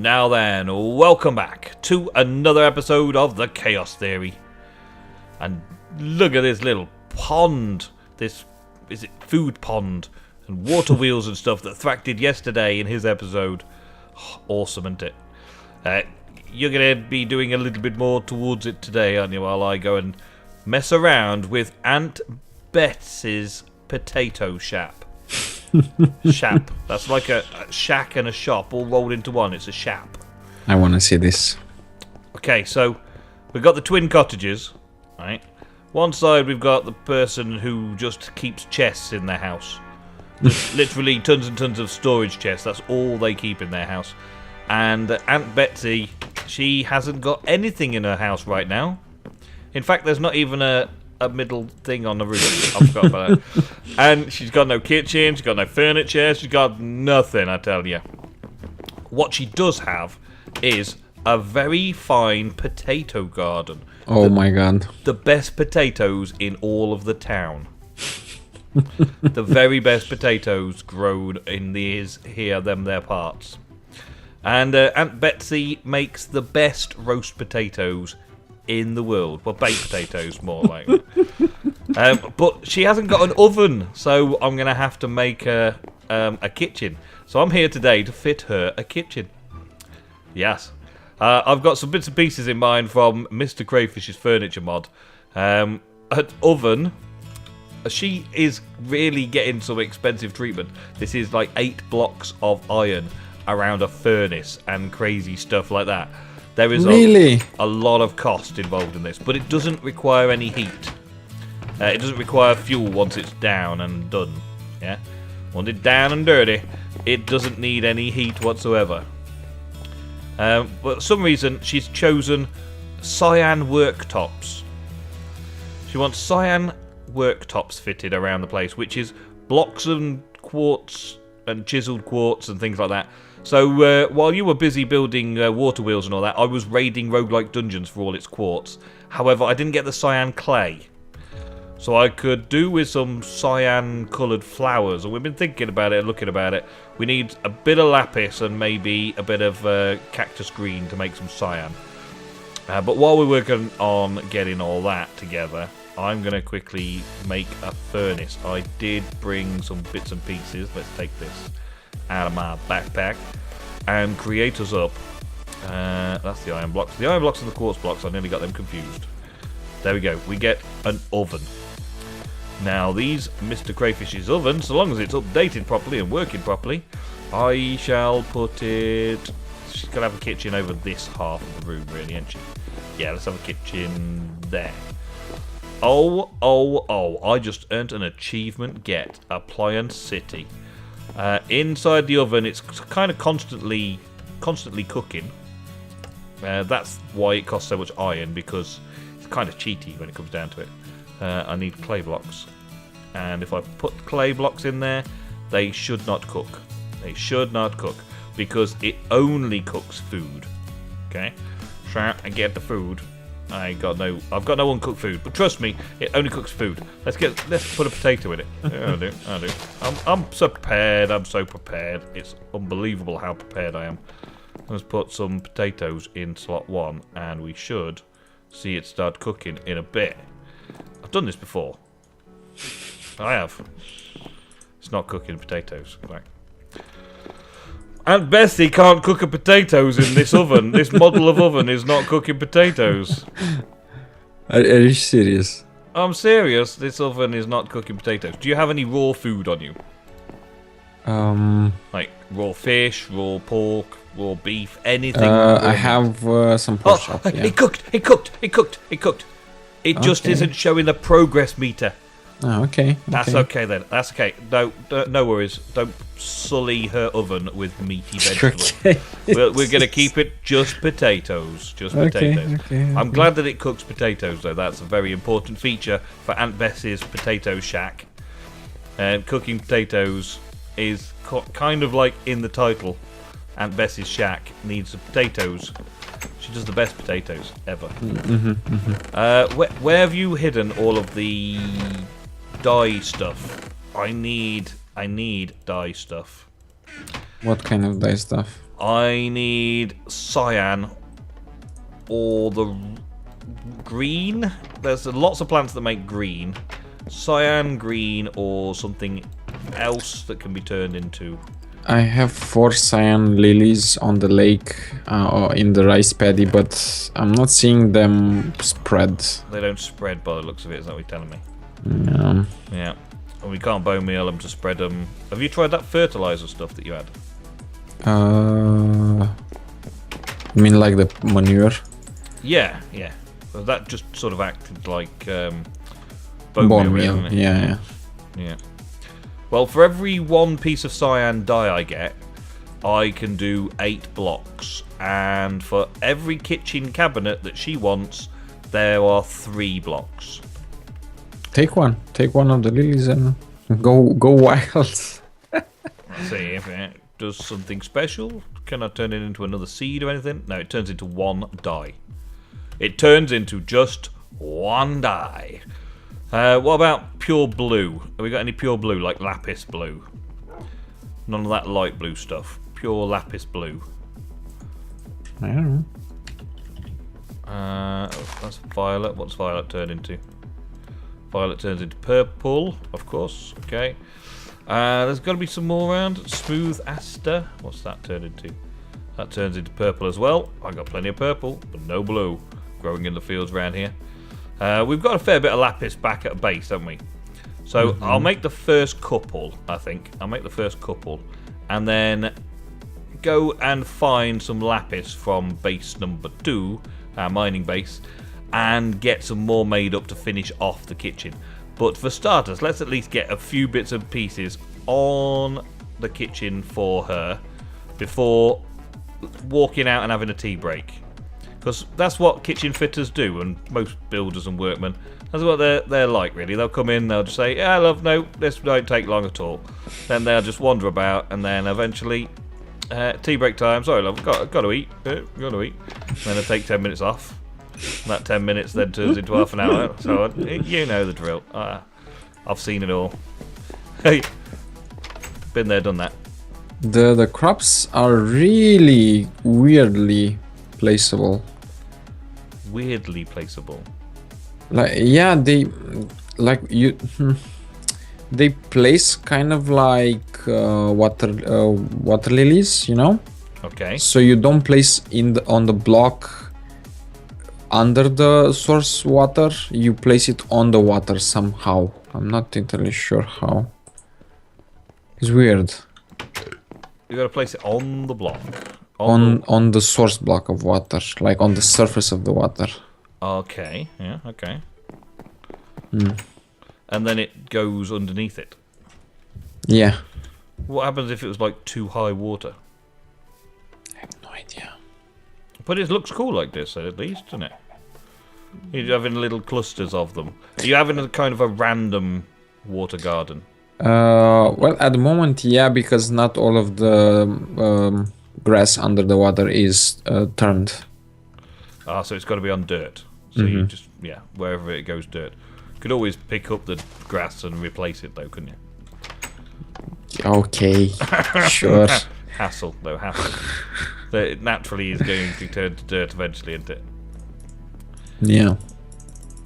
Now then, welcome back to another episode of the Chaos Theory. And look at this little pond. This, is it food pond? And water wheels and stuff that Thrak did yesterday in his episode. Oh, awesome, isn't it? You're going to be doing a little bit more towards it today, aren't you? While I go and mess around with Aunt Betsy's potato shap. Shap. That's like a shack and a shop all rolled into one. It's a shap. I want to see this. Okay, so we've got the twin cottages, right? One side we've got the person who just keeps chests in their house. Just literally tons and tons of storage chests. That's all they keep in their house. And Aunt Betsy, she hasn't got anything in her house right now. In fact, there's not even a middle thing on the roof. I forgot about that. And she's got no kitchen, she's got no furniture, she's got nothing, I tell you. What she does have is a very fine potato garden. Oh my god. The best potatoes in all of the town. The very best potatoes grown in their parts. And Aunt Betsy makes the best roast potatoes in the world. Well, baked potatoes, more like. But she hasn't got an oven, so I'm going to have to make her a kitchen. So I'm here today to fit her a kitchen. Yes. I've got some bits and pieces in mind from Mr. Crayfish's furniture mod. An oven. She is really getting some expensive treatment. This is like 8 blocks of iron around a furnace and crazy stuff like that. There is really a lot of cost involved in this, but it doesn't require any heat. It doesn't require fuel once it's down and done. Yeah, once it's down and dirty, it doesn't need any heat whatsoever. But for some reason, she's chosen cyan worktops. She wants cyan worktops fitted around the place, which is blocks and quartz and chiseled quartz and things like that. So while you were busy building water wheels and all that, I was raiding roguelike dungeons for all its quartz. However, I didn't get the cyan clay. So I could do with some cyan coloured flowers. And we've been thinking about it and looking about it. We need a bit of lapis and maybe a bit of cactus green to make some cyan. But while we're working on getting all that together, I'm going to quickly make a furnace. I did bring some bits and pieces. Let's take this out of my backpack and create us up. That's the iron blocks. The iron blocks and the quartz blocks, I nearly got them confused. There we go. We get an oven. Now, these Mr. Crayfish's oven, so long as it's updated properly and working properly, I shall put it... She's going to have a kitchen over this half of the room, really, isn't she? Yeah, let's have a kitchen there. Oh, I just earned an achievement get. Appliance City. Inside the oven, it's kind of constantly cooking. That's why it costs so much iron, because it's kind of cheaty when it comes down to it. I need clay blocks. And if I put clay blocks in there, they should not cook. They should not cook, because it only cooks food. Okay? Try and get the food. I've got no uncooked food, but trust me, it only cooks food. Let's put a potato in it. Yeah, I do. I'm so prepared. I'm so prepared. It's unbelievable how prepared I am. Let's put some potatoes in slot 1, and we should see it start cooking in a bit. I've done this before. I have. It's not cooking potatoes. Right. Aunt Bessie can't cook a potatoes in this oven. This model of oven is not cooking potatoes. Are you serious? I'm serious. This oven is not cooking potatoes. Do you have any raw food on you? Like raw fish, raw pork, raw beef, anything? I have some pork chops. Yeah. It cooked. It just isn't showing the progress meter. Oh, okay. That's okay then. That's okay. No worries. Don't sully her oven with meaty vegetables. Okay. We're going to keep it just potatoes. Just potatoes. Okay. I'm glad that it cooks potatoes, though. That's a very important feature for Aunt Bessie's potato shack. And cooking potatoes is kind of like in the title. Aunt Bessie's shack needs the potatoes. She does the best potatoes ever. Where have you hidden all of the dye stuff? I need dye stuff. What kind of dye stuff? I need cyan or the green. There's lots of plants that make green. Cyan, green, or something else that can be turned into. I have 4 cyan lilies on the lake or in the rice paddy, but I'm not seeing them spread. They don't spread by the looks of it, is that what you're telling me? Yeah. Yeah. And we can't bone meal them to spread them. Have you tried that fertilizer stuff that you had? You mean like the manure? Yeah, yeah. Well, that just sort of acted like bone meal, meal. Yeah. Yeah. Well, for every 1 piece of cyan dye I get, I can do 8 blocks. And for every kitchen cabinet that she wants, there are 3 blocks. Take one of the lilies and go wild. Let's see if it does something special. Can I turn it into another seed or anything? No, it turns into 1 dye. It turns into just 1 dye. What about pure blue? Have we got any pure blue, like lapis blue? None of that light blue stuff. Pure lapis blue. I don't know. That's violet. What's violet turn into? Violet turns into purple, of course. Okay. There's got to be some more around. Smooth aster. What's that turn into? That turns into purple as well. I got plenty of purple, but no blue growing in the fields around here. We've got a fair bit of lapis back at a base, haven't we? So I'll make the first couple, I think. I'll make the first couple. And then go and find some lapis from base number 2, our mining base, and get some more made up to finish off the kitchen. But for starters, let's at least get a few bits and pieces on the kitchen for her before walking out and having a tea break. Because that's what kitchen fitters do, and most builders and workmen. That's what they're like, really. They'll come in, they'll just say, yeah, love, no, this won't take long at all. Then they'll just wander about, and then eventually, tea break time, sorry, love, got to eat, got to eat. And then they'll take 10 minutes off. And that 10 minutes then turns into half an hour. So, you know the drill. I've seen it all. Hey, been there, done that. The crops are really weirdly placeable. Weirdly placeable. Like, yeah, they place kind of like water lilies, you know. Okay. So you don't place on the block under the source water. You place it on the water somehow. I'm not entirely sure how. It's weird. You gotta place it on the block. On the source block of water, like on the surface of the water. Okay, yeah, okay. And then it goes underneath it. Yeah. What happens if it was like too high water? I have no idea. But it looks cool like this, at least, doesn't it? You're having little clusters of them. Are you having a kind of a random water garden? Well, at the moment, yeah, because not all of the grass under the water is turned. So it's got to be on dirt. So you just, yeah, wherever it goes, dirt. You could always pick up the grass and replace it, though, couldn't you? Okay, sure. Hassle, though, hassle. So it naturally is going to turn to dirt eventually, isn't it? Yeah.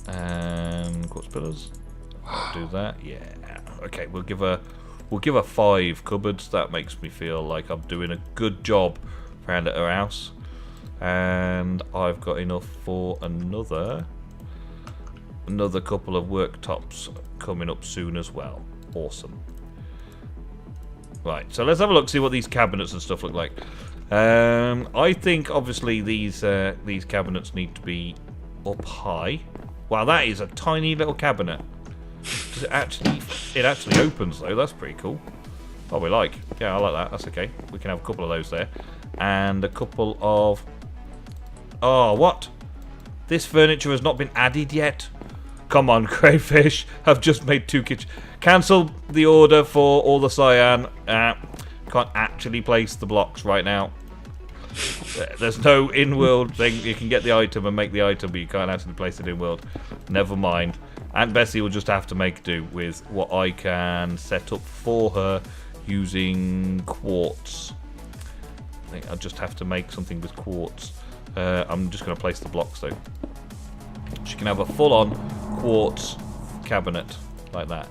And quartz pillars. Do that, yeah. Okay, we'll give her 5 cupboards. That makes me feel like I'm doing a good job around at her house. And I've got enough for another couple of worktops coming up soon as well. Awesome. Right, so let's have a look, see what these cabinets and stuff look like. I think obviously these cabinets need to be up high. Wow, that is a tiny little cabinet. Does it actually opens though? That's pretty cool. Oh, we like. Yeah, I like that. That's okay. We can have a couple of those there, and a couple of. Oh, what? This furniture has not been added yet. Come on, Crayfish. I've just made 2 kitchens. Cancel the order for all the cyan. Can't actually place the blocks right now. There's no in-world thing. You can get the item and make the item, but you can't actually place it in-world. Never mind. Aunt Bessie will just have to make do with what I can set up for her using quartz. I think I'll just have to make something with quartz. I'm just going to place the blocks though. She can have a full-on quartz cabinet like that.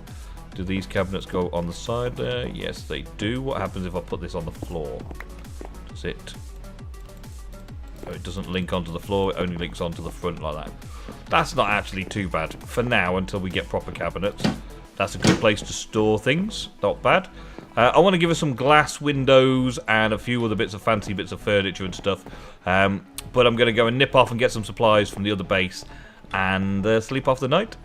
Do these cabinets go on the side there? Yes, they do. What happens if I put this on the floor? Does it... Oh, it doesn't link onto the floor. It only links onto the front like that. That's not actually too bad for now until we get proper cabinets. That's a good place to store things. Not bad. I want to give us some glass windows and a few other fancy bits of furniture and stuff. But I'm going to go and nip off and get some supplies from the other base and sleep off the night.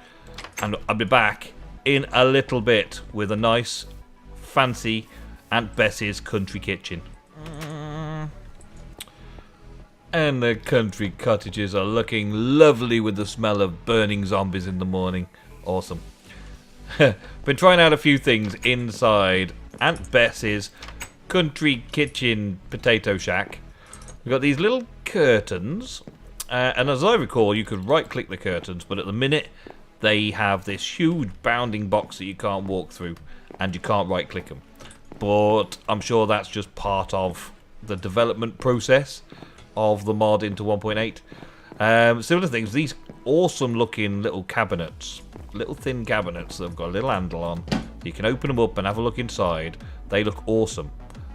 And I'll be back in a little bit with a nice, fancy Aunt Bessie's country kitchen. And the country cottages are looking lovely with the smell of burning zombies in the morning. Awesome. Been trying out a few things inside Aunt Bessie's country kitchen potato shack. We've got these little curtains. And as I recall, you could right-click the curtains, but at the minute, they have this huge bounding box that you can't walk through, and you can't right-click them. But I'm sure that's just part of the development process of the mod into 1.8. Similar things, these awesome-looking little cabinets, little thin cabinets that have got a little handle on. You can open them up and have a look inside. They look awesome.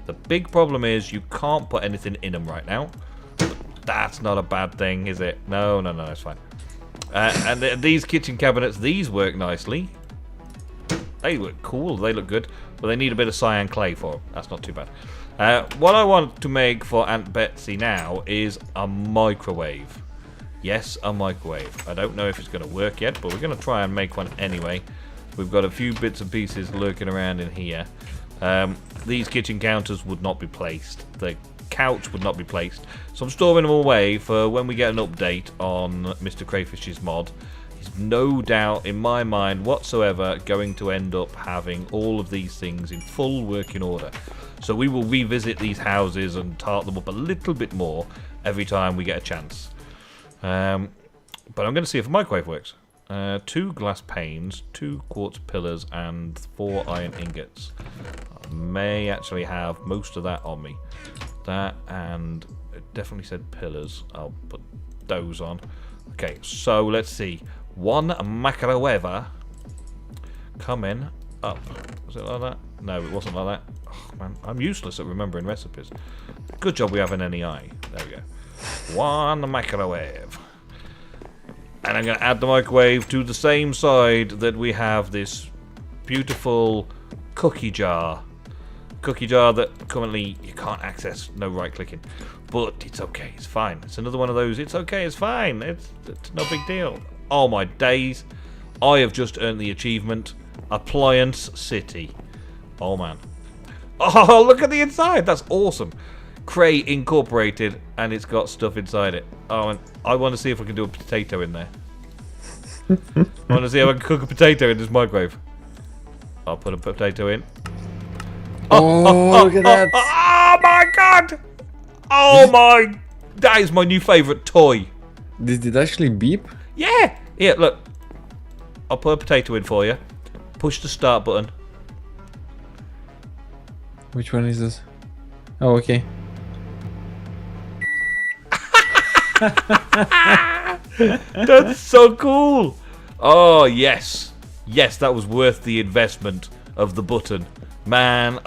The big problem is you can't put anything in them right now. That's not a bad thing, is it? No, it's fine. And these kitchen cabinets, these work nicely. They look cool, they look good. But they need a bit of cyan clay for them. That's not too bad. What I want to make for Aunt Betsy now is a microwave. Yes, a microwave. I don't know if it's going to work yet, but we're going to try and make one anyway. We've got a few bits and pieces lurking around in here. These kitchen counters would not be placed. The couch would not be placed. So I'm storing them away for when we get an update on Mr. Crayfish's mod. He's no doubt, in my mind whatsoever, going to end up having all of these things in full working order. So we will revisit these houses and tart them up a little bit more every time we get a chance. But I'm going to see if a microwave works. 2 glass panes, 2 quartz pillars, and 4 iron ingots. I may actually have most of that on me. That, and it definitely said pillars. I'll put those on. Okay, so let's see. 1 microwave coming up. Was it like that? No, it wasn't like that. Oh, man, I'm useless at remembering recipes. Good job we have an NEI. There we go. 1 microwave. And I'm going to add the microwave to the same side that we have this beautiful cookie jar. Cookie jar that currently you can't access, no right clicking. But it's okay, it's fine. It's another one of those, it's okay, it's fine. It's no big deal. Oh my days. I have just earned the achievement. Appliance City. Oh man. Oh, look at the inside. That's awesome. Cray Incorporated, and it's got stuff inside it. Oh, and I want to see if I can do a potato in there. I want to see if I can cook a potato in this microwave. I'll put a potato in. Oh, look at that. Oh my god! Oh my... That is my new favourite toy. Did it actually beep? Yeah! Here, look. I'll put a potato in for you. Push the start button. Which one is this? Oh, okay. That's so cool. Oh, yes. Yes, that was worth the investment of the button. Man,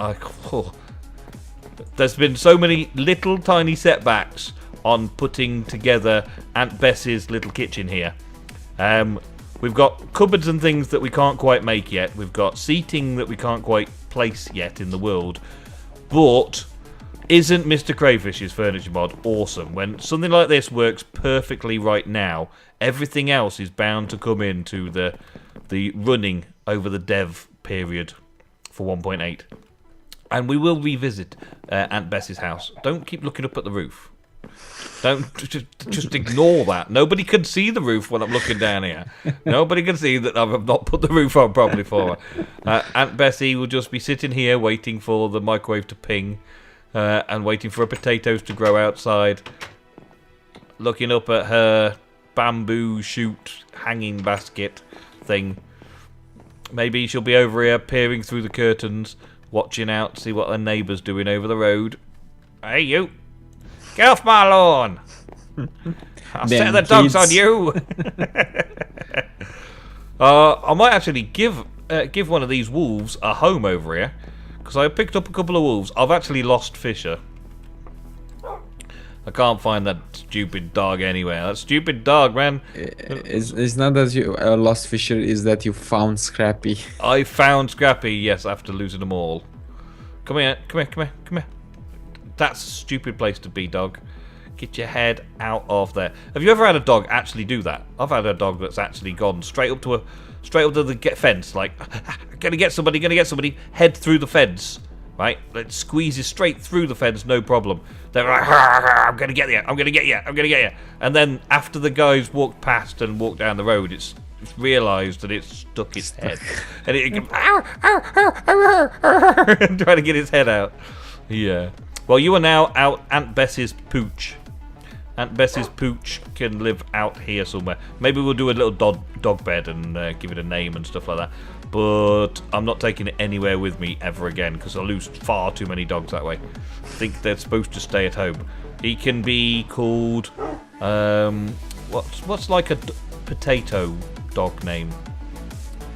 there's been so many little tiny setbacks on putting together Aunt Bessie's little kitchen here. We've got cupboards and things that we can't quite make yet. We've got seating that we can't quite place yet in the world. But isn't Mr. Crayfish's furniture mod awesome? When something like this works perfectly right now, everything else is bound to come into the running over the dev period for 1.8. And we will revisit Aunt Bessie's house. Don't keep looking up at the roof. Don't just ignore that. Nobody can see the roof when I'm looking down here. Nobody can see that I've not put the roof on properly for her. Aunt Bessie will just be sitting here waiting for the microwave to ping and waiting for her potatoes to grow outside. Looking up at her bamboo shoot hanging basket thing. Maybe she'll be over here peering through the curtains, watching out, see what her neighbour's doing over the road. Hey, you! Get off my lawn! I'll set the dogs on you! I might actually give one of these wolves a home over here. Because I picked up a couple of wolves. I've actually lost Fisher. I can't find that stupid dog anywhere. That stupid dog, man. It's not that you lost Fisher, is that you found Scrappy. I found Scrappy, yes, after losing them all. Come here, come here, come here, come here. That's a stupid place to be, dog. Get your head out of there. Have you ever had a dog actually do that? I've had a dog that's actually gone straight up to the fence, like, gonna get somebody, head through the fence. Right, it squeezes straight through the fence, no problem. They're like, I'm gonna get you, I'm gonna get you, I'm gonna get you. And then after the guys walked past and walked down the road, it's realised that it's stuck its head, and it goes, trying to get its head out. Yeah. Well, you are now out Aunt Bess's pooch. Aunt Bess's pooch can live out here somewhere. Maybe we'll do a little dog bed and give it a name and stuff like that. But I'm not taking it anywhere with me ever again because I'll lose far too many dogs that way. I think they're supposed to stay at home. He can be called what's like a potato dog name?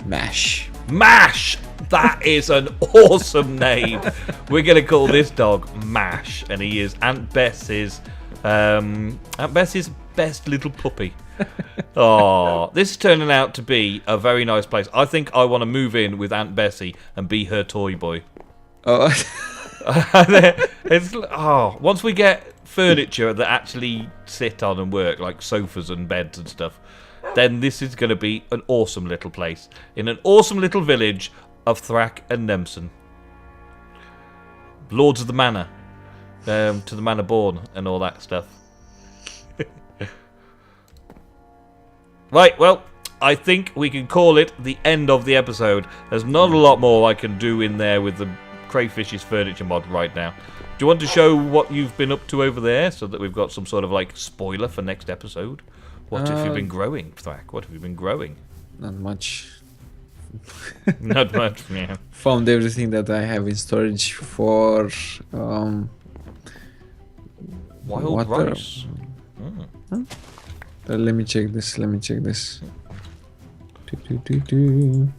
Mash. Mash! That is an awesome name. We're gonna call this dog Mash, and he is Aunt Bess's best little puppy. Oh, this is turning out to be a very nice place. I think I want to move in with Aunt Bessie and be her toy boy. Oh. Once we get furniture that actually sit on and work, like sofas and beds and stuff, then this is going to be an awesome little place in an awesome little village of Thrak and Nemsun. Lords of the Manor, to the Manor Born and all that stuff. Right, well, I think we can call it the end of the episode. There's not a lot more I can do in there with the Crayfish's furniture mod right now. Do you want to show what you've been up to over there so that we've got some sort of like spoiler for next episode? What have you been growing, Thrak? What have you been growing? Not much. Not much, yeah. Found everything that I have in storage for wild water. rice. Mm. Let me check this. I'm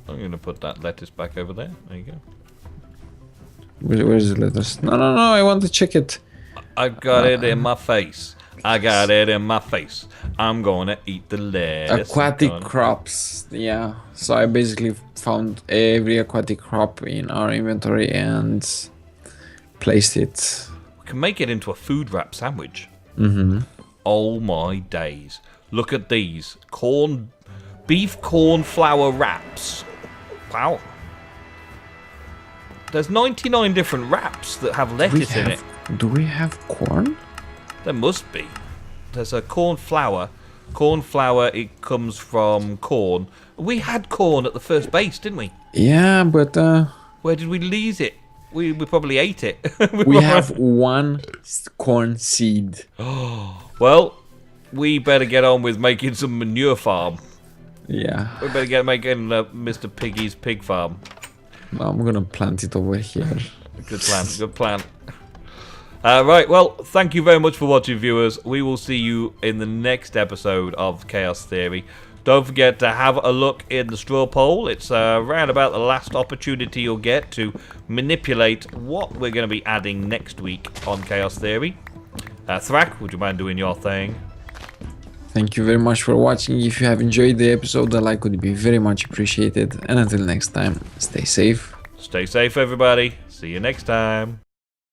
going to put that lettuce back over there. There you go. Where's the lettuce? No, I want to check it. I got it in my face. I got it in my face. I'm going to eat the lettuce. Aquatic crops. Yeah. So I basically found every aquatic crop in our inventory and placed it. We can make it into a food wrap sandwich. Mm-hmm. Oh my days. Look at these. Beef corn flour wraps. Wow. There's 99 different wraps that have lettuce in it. Do we have corn? There must be. There's a corn flour. Corn flour, it comes from corn. We had corn at the first base, didn't we? Yeah, but where did we lose it? We probably ate it. we have one corn seed. Well, we better get on with making some manure farm. Yeah. We better get making Mr. Piggy's pig farm. I'm gonna plant it over here. Good plan, good plan. Right, well, thank you very much for watching, viewers. We will see you in the next episode of Chaos Theory. Don't forget to have a look in the Strawpoll. It's around about the last opportunity you'll get to manipulate what we're going to be adding next week on Chaos Theory. Thrak, would you mind doing your thing? Thank you very much for watching. If you have enjoyed the episode, a like would be very much appreciated. And until next time, stay safe. Stay safe, everybody. See you next time.